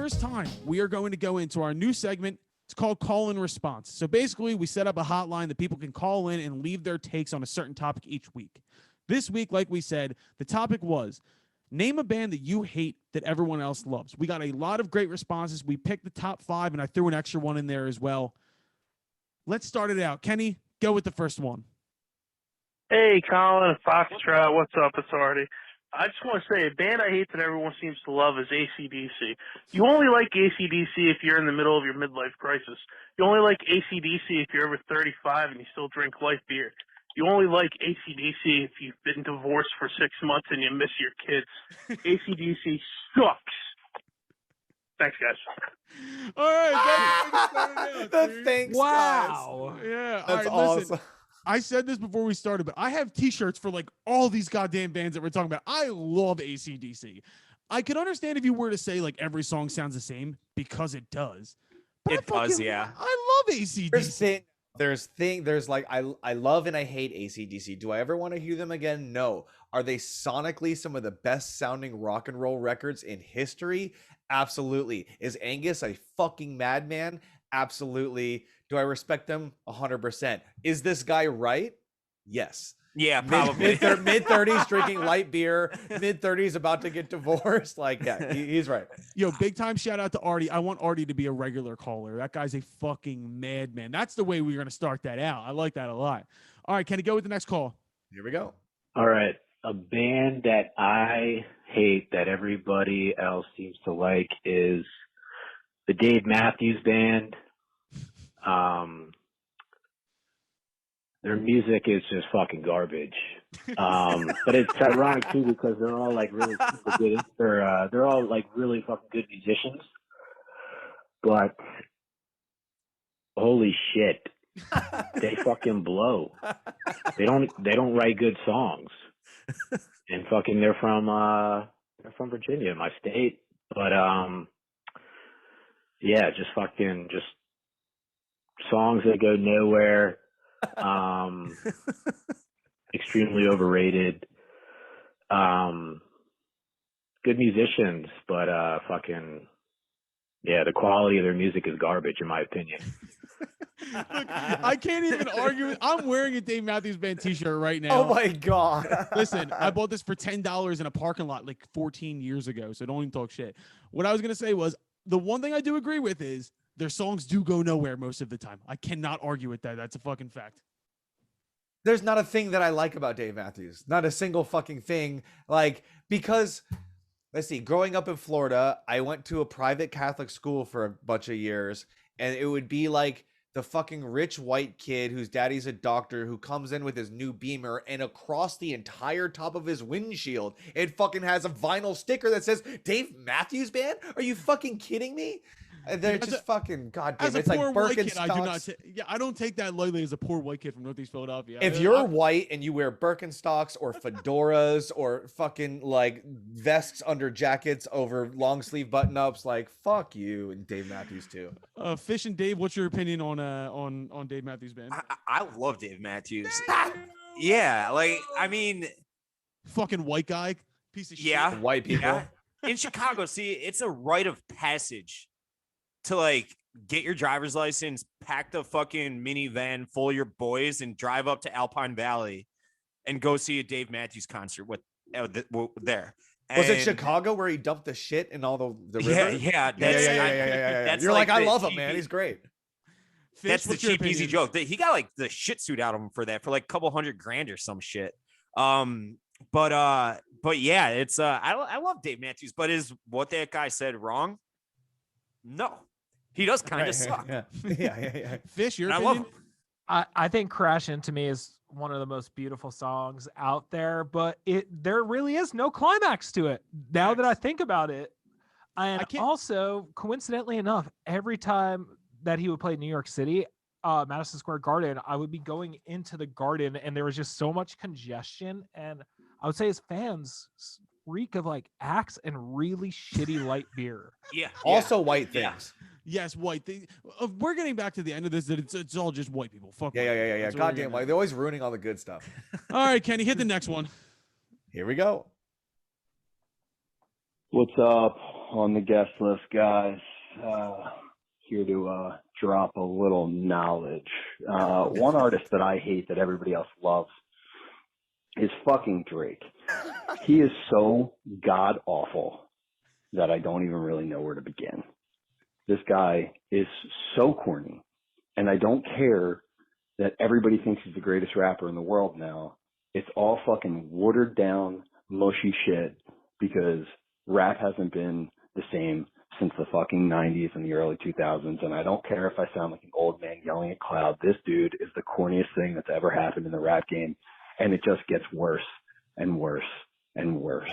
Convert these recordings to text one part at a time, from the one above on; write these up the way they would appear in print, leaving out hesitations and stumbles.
first time, we are going to go into our new segment. It's called Call and Response. So basically, we set up a hotline that people can call in and leave their takes on a certain topic each week. This week, like we said, the topic was name a band that you hate that everyone else loves. We got a lot of great responses. We picked the top 5, and I threw an extra one in there as well. Let's start it out. Kenny, go with the first one. Hey, Colin, Foxtrot, what's up? It's Artie. I just want to say, a band I hate that everyone seems to love is AC/DC. You only like AC/DC if you're in the middle of your midlife crisis. You only like AC/DC if you're over 35 and you still drink light beer. You only like AC/DC if you've been divorced for 6 months and you miss your kids. AC/DC sucks. Thanks, guys. All right. Thanks, wow. guys. Yeah. That's all right, awesome. listen, I said this before we started, but I have t-shirts for like all these goddamn bands that we're talking about. I love AC/DC. I could understand if you were to say like every song sounds the same, because it does. But It does, yeah. I love AC/DC. There's like I love and I hate AC/DC. Do I ever want to hear them again? No. Are they sonically some of the best sounding rock and roll records in history? Absolutely. Is Angus a fucking madman? Absolutely. Do I respect them? 100%. Is this guy right? Yes. Yeah, probably. Mid-30s drinking light beer, mid-30s about to get divorced. Like, yeah, he's right. Yo, big time shout out to Artie. I want Artie to be a regular caller. That guy's a fucking madman. That's the way we're going to start that out. I like that a lot. All right, can you go with the next call? Here we go. All right. A band that I hate that everybody else seems to like is the Dave Matthews Band. Their music is just fucking garbage. But it's ironic too because they're all like really super good. They're all like really fucking good musicians. But holy shit, they fucking blow. They don't write good songs. And fucking they're from Virginia, my state. But yeah, just songs that go nowhere. Extremely overrated. Good musicians, but fucking yeah, the quality of their music is garbage in my opinion. Look, I can't even argue. I'm wearing a Dave Matthews Band t-shirt right now. Oh my God. Listen, I bought this for $10 in a parking lot like 14 years ago, so don't even talk shit. What I was going to say was, the one thing I do agree with is their songs do go nowhere most of the time. I cannot argue with that. That's a fucking fact. There's not a thing that I like about Dave Matthews. Not a single fucking thing. Like, because, let's see, growing up in Florida, I went to a private Catholic school for a bunch of years, and it would be like the fucking rich white kid whose daddy's a doctor who comes in with his new Beamer, and across the entire top of his windshield, it fucking has a vinyl sticker that says Dave Matthews Band? Are you fucking kidding me? They're just fucking goddamn. It's like Birkenstocks. I don't take that lightly as a poor white kid from Northeast Philadelphia. If you're white and you wear Birkenstocks or fedoras or fucking like vests under jackets over long sleeve button ups, like fuck you and Dave Matthews too. Fish and Dave, what's your opinion on Dave Matthews Band? I love Dave Matthews. Yeah, like I mean, fucking white guy, piece of shit. Yeah, white people. Yeah. In Chicago, see, it's a rite of passage to like get your driver's license, pack the fucking minivan full of your boys, and drive up to Alpine Valley and go see a Dave Matthews concert with there. And was it Chicago where he dumped the shit in all the river? Yeah. That's You're like I love him, man. He's great. Fish, that's the cheap, easy joke. He got like the shit suit out of him for that for like a couple $100,000 or some shit. But yeah, it's I love Dave Matthews, but is what that guy said wrong? No. He does kind of suck. Yeah. Fish, your opinion? I love him. I think Crash Into Me is one of the most beautiful songs out there, but there really is no climax to it. Now that I think about it, and also coincidentally enough, every time that he would play New York City, Madison Square Garden, I would be going into the Garden, and there was just so much congestion, and I would say his fans reek of like Axe and really shitty light beer. Yeah. Also white things. Yeah. Yes, white thing. We're getting back to the end of this. That it's all just white people. Fuck. Yeah. Goddamn white. They're always ruining all the good stuff. All right, Kenny, hit the next one. Here we go. What's up on the guest list, guys? Here to drop a little knowledge. One artist that I hate that everybody else loves is fucking Drake. He is so god awful that I don't even really know where to begin. This guy is so corny, and I don't care that everybody thinks he's the greatest rapper in the world now. It's all fucking watered down, mushy shit because rap hasn't been the same since the fucking 90s and the early 2000s, and I don't care if I sound like an old man yelling at cloud. This dude is the corniest thing that's ever happened in the rap game, and it just gets worse and worse and worse.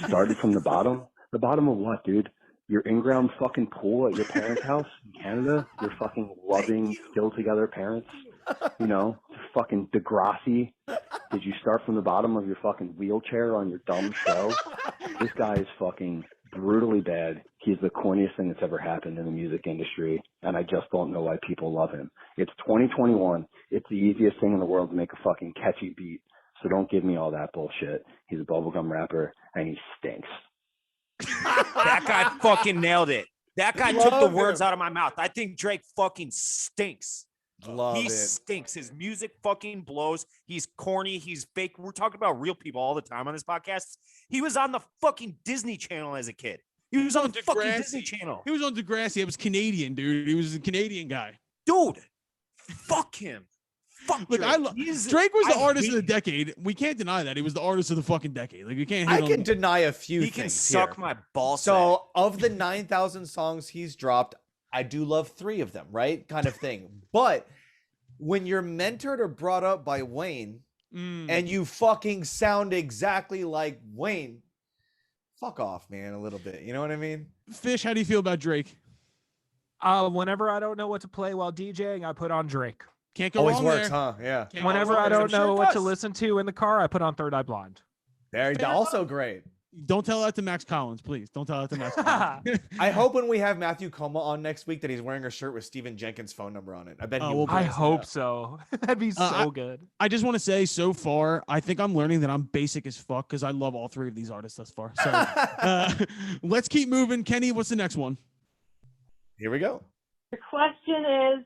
Started from the bottom. The bottom of what, dude? Your in-ground fucking pool at your parents' house in Canada? Your fucking loving, still-together parents? You know, fucking Degrassi. Did you start from the bottom of your fucking wheelchair on your dumb show? This guy is fucking brutally bad. He's the corniest thing that's ever happened in the music industry, and I just don't know why people love him. It's 2021. It's the easiest thing in the world to make a fucking catchy beat, so don't give me all that bullshit. He's a bubblegum rapper, and he stinks. That guy fucking nailed it. That guy took the words out of my mouth. I think Drake fucking stinks. He stinks. His music fucking blows. He's corny. He's fake. We're talking about real people all the time on this podcast. He was on the fucking Disney Channel as a kid. He was on the fucking Disney Channel. He was on Degrassi. It was Canadian, dude. He was a Canadian guy. Dude, fuck him. Fuck Look, Drake. Drake was the artist of the decade. We can't deny that. He was the artist of the fucking decade. Like, we can't hate I can deny a few He things can suck here. my balls. So, of the 9,000 songs he's dropped, I do love 3 of them, right? Kind of thing. But when you're mentored or brought up by Wayne and you fucking sound exactly like Wayne, fuck off, man, a little bit. You know what I mean? Fish, how do you feel about Drake? Whenever I don't know what to play while DJing, I put on Drake. Can't go Always wrong works, there. huh? Yeah. Can't Whenever go wrong I there. don't know what to listen to in the car, I put on Third Eye Blind. There, also great. Don't tell that to Max Collins, please. Don't tell that to Max Collins. I hope when we have Matthew Coma on next week that he's wearing a shirt with Stephen Jenkins' phone number on it. I bet he will. I hope so. That'd be so good. I just want to say, so far, I think I'm learning that I'm basic as fuck because I love all 3 of these artists thus far. So let's keep moving. Kenny, what's the next one? Here we go. The question is,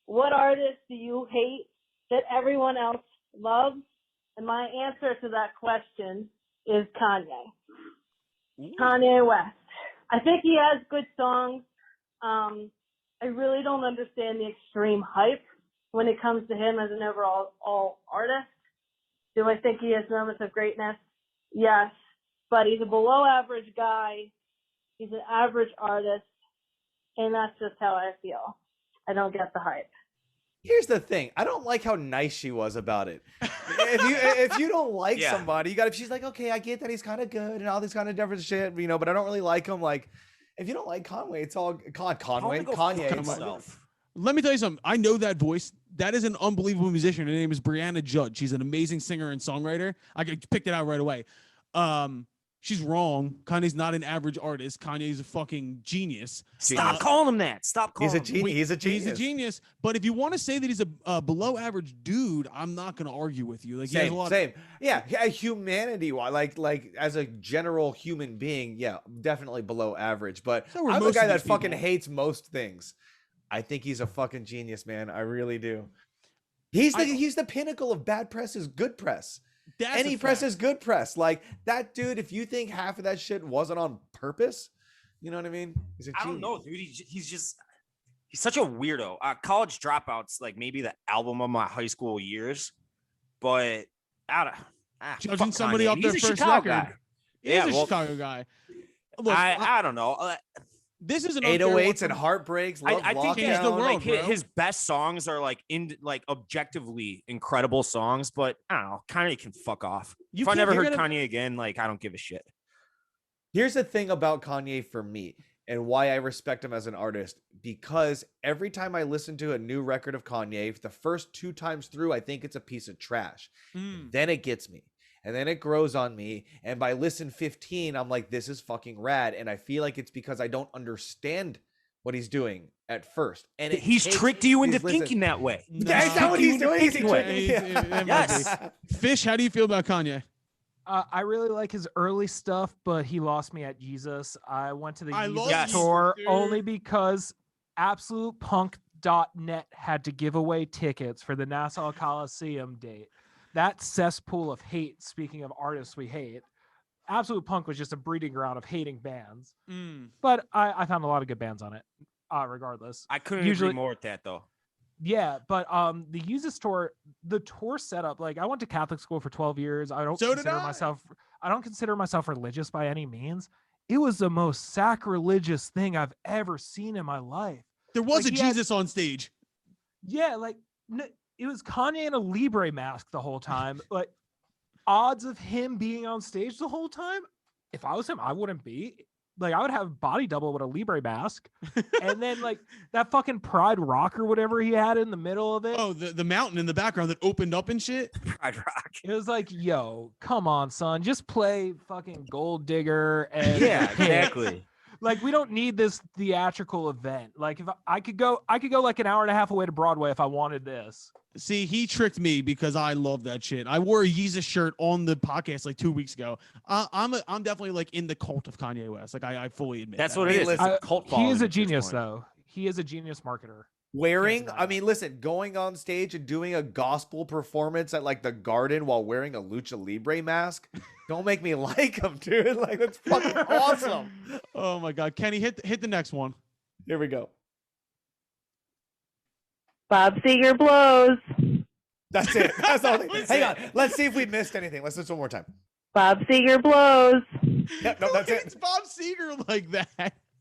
what artist do you hate that everyone else loves? And my answer to that question is Kanye. Kanye West. I think he has good songs. I really don't understand the extreme hype when it comes to him as an overall artist. Do I think he has moments of greatness? Yes. But he's a below average guy. He's an average artist. And that's just how I feel. I don't get the hype. Here's the thing. I don't like how nice she was about it. if you don't like somebody, you got. She's like, okay, I get that he's kind of good and all this kind of different shit, you know, but I don't really like him. Like, if you don't like Kanye, it's all Kanye. Let me tell you something. I know that voice. That is an unbelievable musician. Her name is Brianna Judge. She's an amazing singer and songwriter. I picked it out right away. She's wrong. Kanye's not an average artist. Kanye's a fucking genius. Stop calling him that. Stop calling him. He's a genius. He's a genius. But if you want to say that he's a below average dude, I'm not going to argue with you. Like, same. Yeah, humanity, like as a general human being, yeah, definitely below average. But I'm the guy that fucking hates most things. I think he's a fucking genius, man. I really do. He's the pinnacle of bad press is good press. Any press is good press. Like that dude, if you think half of that shit wasn't on purpose, you know what I mean? I don't know, dude. He's such a weirdo. College Dropouts, like maybe the album of my high school years, but judging somebody off their first record. He's a Chicago guy. Look, I don't know. This is an 808s and heartbreaks. I think the world, his best songs are like objectively incredible songs, but I don't know. Kanye can fuck off. If I never heard Kanye again, like I don't give a shit. Here's the thing about Kanye for me and why I respect him as an artist, because every time I listen to a new record of Kanye, the first 2 times through, I think it's a piece of trash. Then it gets me. And then it grows on me. And by listen 15, I'm like, this is fucking rad. And I feel like it's because I don't understand what he's doing at first. And he's tricked you into thinking that way. That's not what he's doing. He's Yes. Fish, how do you feel about Kanye? I really like his early stuff, but he lost me at Jesus. I went to the I love Jesus Jesus, tour dude. only because AbsolutePunk.net had to give away tickets for the Nassau Coliseum date. That cesspool of hate, speaking of artists we hate, Absolute Punk was just a breeding ground of hating bands. But I found a lot of good bands on it, regardless. I couldn't agree more with that, though. Yeah, but the Jesus tour, the tour setup, like I went to Catholic school for 12 years. I don't consider myself religious by any means. It was the most sacrilegious thing I've ever seen in my life. There was a Jesus on stage. Yeah, like it was Kanye in a Libre mask the whole time. Like odds of him being on stage the whole time, if I was him, I wouldn't be. Like I would have body double with a Libre mask, and then like that fucking Pride Rock or whatever he had in the middle of it. Oh, the mountain in the background that opened up and shit. Pride Rock. It was like, yo, come on, son, just play fucking Gold Digger and yeah, exactly. Like we don't need this theatrical event. Like if I could go like an hour and a half away to Broadway if I wanted this. See, he tricked me because I love that shit. I wore a Yeezus shirt on the podcast like 2 weeks ago. I'm definitely like in the cult of Kanye West. Like I fully admit that's that. what it is. It's a cult he is a following genius, though. He is a genius marketer. Listen, going on stage and doing a gospel performance at like the Garden while wearing a Lucha Libre mask, don't make me like him, dude. Like that's fucking awesome. Oh my God, Kenny, hit the next one. Here we go. Bob Seger blows. That's it. That's all. Hang on. Let's see if we missed anything. Let's do this one more time. Bob Seger blows. Yep, no, that's it. It's Bob Seger like that.